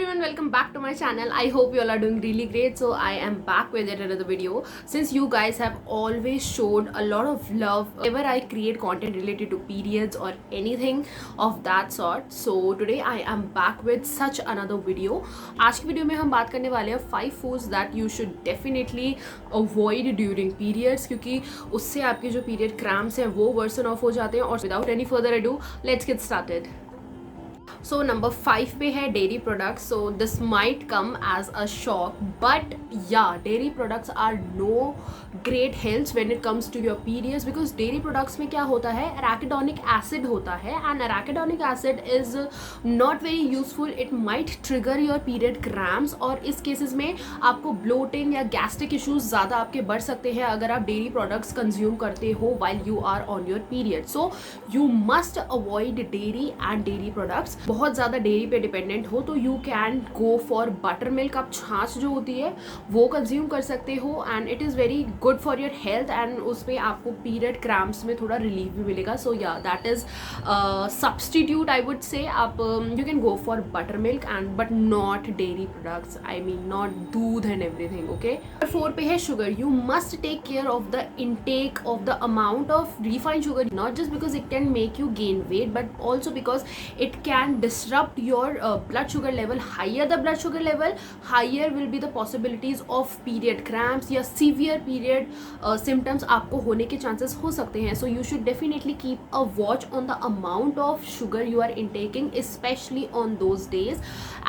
everyone, welcome back to my channel. I hope you all are doing really great. So I am back with yet another video. Since you guys have always showed a lot of love whenever I create content related to periods or anything of that sort, so today I am back with such another video. आज की video में हम बात करने वाले हैं 5 foods that you should definitely avoid during periods, क्योंकि उससे आपके जो पीरियड क्रैम्प्स हैं वो वर्सन ऑफ हो जाते हैं. और without any further ado let's get started. So number 5 पे है dairy products. So this might come as a shock, but yeah dairy products are no great health when it comes to your periods, because dairy products में क्या होता है, arachidonic acid होता है and arachidonic acid is not very useful. It might trigger your period cramps और इस cases में आपको ब्लोटिंग या गैस्ट्रिक इश्यूज ज़्यादा आपके बढ़ सकते हैं अगर आप डेयरी प्रोडक्ट्स कंज्यूम करते हो while you are on your period. So you must avoid dairy and dairy products. बहुत ज़्यादा डेयरी पे डिपेंडेंट हो तो you can go for butter milk. आप छाछ जो होती है वो कंज्यूम कर सकते हो and it is very good for your health and उसमें आपको पीरियड क्रैम्प्स में थोड़ा रिलीफ भी मिलेगा. So yeah that is substitute I would say. आप you can go for butter milk and but not dairy products. I mean not दूध and everything. Okay. Number 4 पे है sugar. You must take care of the intake of the amount of refined sugar, not just because it can make you gain weight but also because it can disrupt your blood sugar level. Higher the blood sugar level, higher will be the possibilities of period cramps या severe period symptoms आपको होने के chances हो सकते हैं. So you should definitely keep a watch on the amount of sugar you are intaking, especially on those days.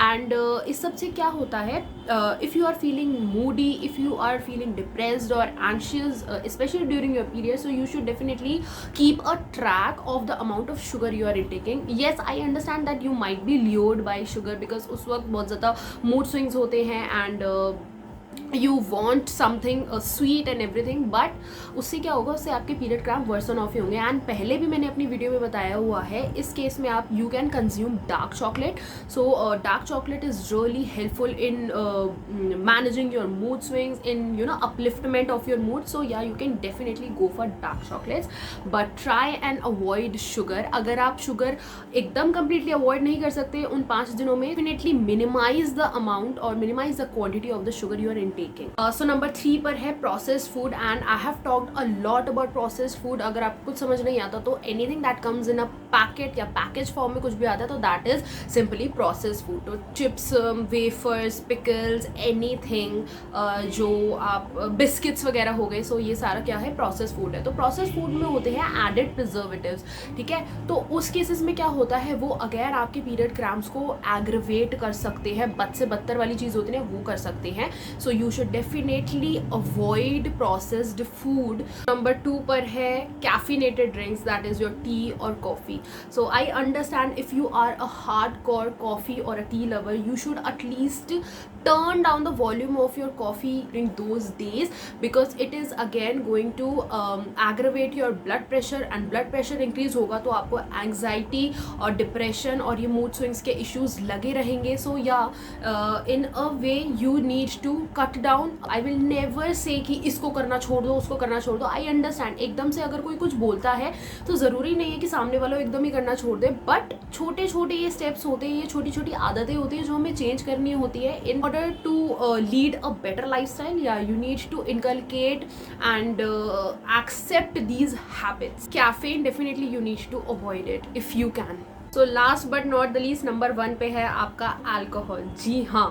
And इस सब से क्या होता है, if you are feeling moody, if you are feeling depressed or anxious, especially during your period, so you should definitely keep a track of the amount of sugar you are intaking. Yes, I understand that you might be lured by sugar because उस वक्त बहुत ज़्यादा mood swings होते हैं and you want something sweet and everything, but उससे क्या होगा, उससे आपके पीरियड क्रैम्प वर्सन ऑफ ही होंगे. एंड पहले भी मैंने अपनी वीडियो में बताया हुआ है, इस केस में आप you can consume dark chocolate. So dark chocolate is really helpful in managing your mood swings, in you know upliftment of your mood. So yeah you can definitely go for dark chocolates but try and avoid sugar. अगर आप sugar एकदम completely avoid नहीं कर सकते उन 5 दिनों में, definitely minimize the amount और minimize the quantity of the sugar you are taking. So number 3 पर है processed food and I have talked a lot about processed food. अगर आपको कुछ समझ नहीं आता तो anything that comes in a packet या package form में कुछ भी आता है तो that is simply processed food. तो chips, wafers, pickles, anything जो आप biscuits वगैरह हो गए, so ये सारा क्या है, processed food है. तो processed food में होते हैं added preservatives. ठीक है, तो उस केसेस में क्या होता है, वो अगर आपके पीरियड क्रैम्प्स को एग्रीवेट कर सकते हैं, बद से बदतर वाली चीज़ होती है वो कर सकते हैं. सो you should definitely avoid processed food. Number 2 पर है caffeinated drinks, that is your tea or coffee. So I understand if you are a hardcore coffee or a tea lover, you should at least turn down the volume of your coffee during those days because it is again going to aggravate your blood pressure and blood pressure increase होगा तो आपको anxiety और depression और ये mood swings के issues लगे रहेंगे. So yeah, in a way you need to cut down. I will never say कि इसको करना छोड़ दो, उसको करना छोड़ दो. I understand एकदम से अगर कोई कुछ बोलता है तो ज़रूरी नहीं है कि सामने वाला एकदम ही करना छोड़ दे, बट छोटे छोटे ये स्टेप्स होते हैं, ये छोटी छोटी आदतें होती हैं जो हमें चेंज करनी होती है in order to lead a better lifestyle. Yeah, you need to inculcate and accept these habits. Caffeine, definitely you need to avoid it if you can. So last but not the least number 1 पे है आपका alcohol. जी हाँ,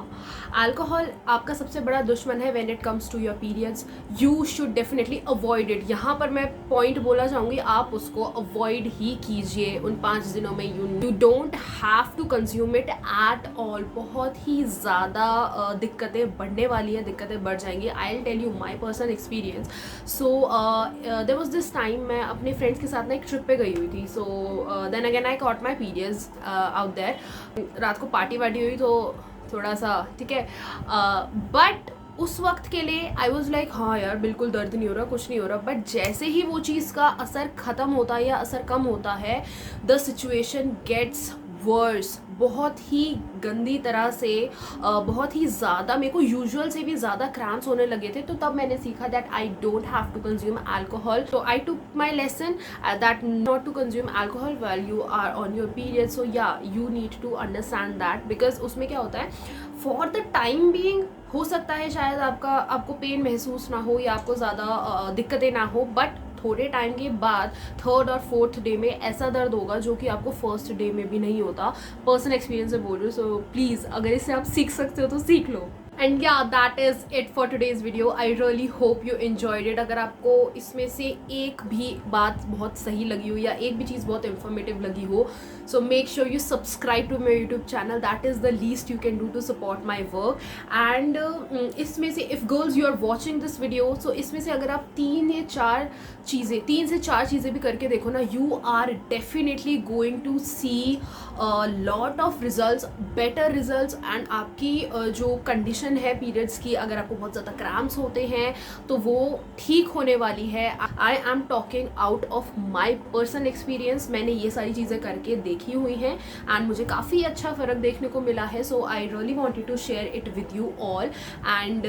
alcohol आपका सबसे बड़ा दुश्मन है when it comes to your periods. You should definitely avoid it. यहाँ पर मैं पॉइंट बोला चाहूँगी, आप उसको अवॉइड ही कीजिए उन 5 दिनों में. You don't have to consume it at all. बहुत ही ज़्यादा दिक्कतें बढ़ने वाली है, दिक्कतें बढ़ जाएंगी. I will tell you my personal experience. So there was this time मैं अपने फ्रेंड्स के साथ ना एक ट्रिप पे गई हुई थी. So then again I caught my out there. रात को पार्टी वार्टी हुई तो थोड़ा सा ठीक है, बट उस वक्त के लिए आई वॉज लाइक हाँ यार बिल्कुल दर्द नहीं हो रहा, कुछ नहीं हो रहा. बट जैसे ही वो चीज़ का असर ख़त्म होता है या असर कम होता है, द सिचुएशन गेट्स वर्स, बहुत ही गंदी तरह से, बहुत ही ज़्यादा मेरे को यूजुअल से भी ज़्यादा क्रैम्प्स होने लगे थे. तो तब मैंने सीखा that I don't have to consume alcohol. तो I took my lesson that not to consume alcohol while you are on your period. So yeah, you need to understand that, because उसमें क्या होता है, फॉर द टाइम बीइंग हो सकता है शायद आपको पेन महसूस ना हो या आपको ज़्यादा दिक्कतें ना हो, बट थोड़े टाइम के बाद थर्ड और फोर्थ डे में ऐसा दर्द होगा जो कि आपको फर्स्ट डे में भी नहीं होता. पर्सनल एक्सपीरियंस से बोल रही हूँ. सो प्लीज़ अगर इससे आप सीख सकते हो तो सीख लो. एंड या that is it for today's video. I really hope you enjoyed it. अगर आपको इसमें से एक भी बात बहुत सही लगी हो या एक भी चीज़ बहुत इन्फॉर्मेटिव लगी हो, so make sure you subscribe to my YouTube channel. That is the least you can do to support my work. And इसमें से if girls you are watching this video, so इसमें से अगर आप 3 से 4 चीज़ें भी करके देखो ना, you are definitely going to see lot of results, better results. And आपकी जो कंडीशन है पीरियड्स की, अगर आपको बहुत ज़्यादा क्रैम्प्स होते हैं तो वो ठीक होने वाली है. I am talking out of my personal experience. मैंने ये सारी चीज़ें करके देखी हुई हैं एंड मुझे काफ़ी अच्छा फ़र्क देखने को मिला है. So I really wanted to share it with you all. And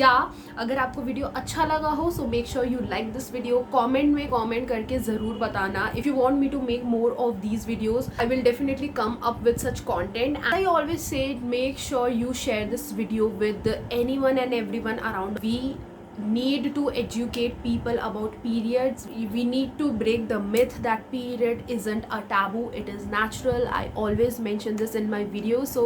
yeah अगर आपको वीडियो अच्छा लगा हो, so make sure you like this video. Comment में कॉमेंट करके ज़रूर बताना. If you want me to make more of these videos, I will definitely come up with such content. I always say make sure you share this video with anyone and everyone around. We need to educate people about periods. We need to break the myth that period isn't a taboo, it is natural. I always mention this in my videos. So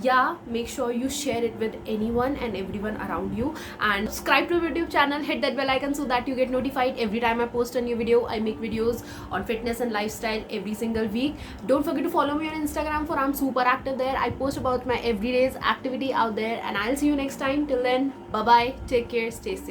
yeah, make sure you share it with anyone and everyone around you, and subscribe to our YouTube channel, hit that bell icon so that you get notified every time I post a new video. I make videos on fitness and lifestyle every single week. Don't forget to follow me on Instagram, for I'm super active there. I post about my everyday's activity out there, and I'll see you next time. Till then, bye bye, take care, stay safe.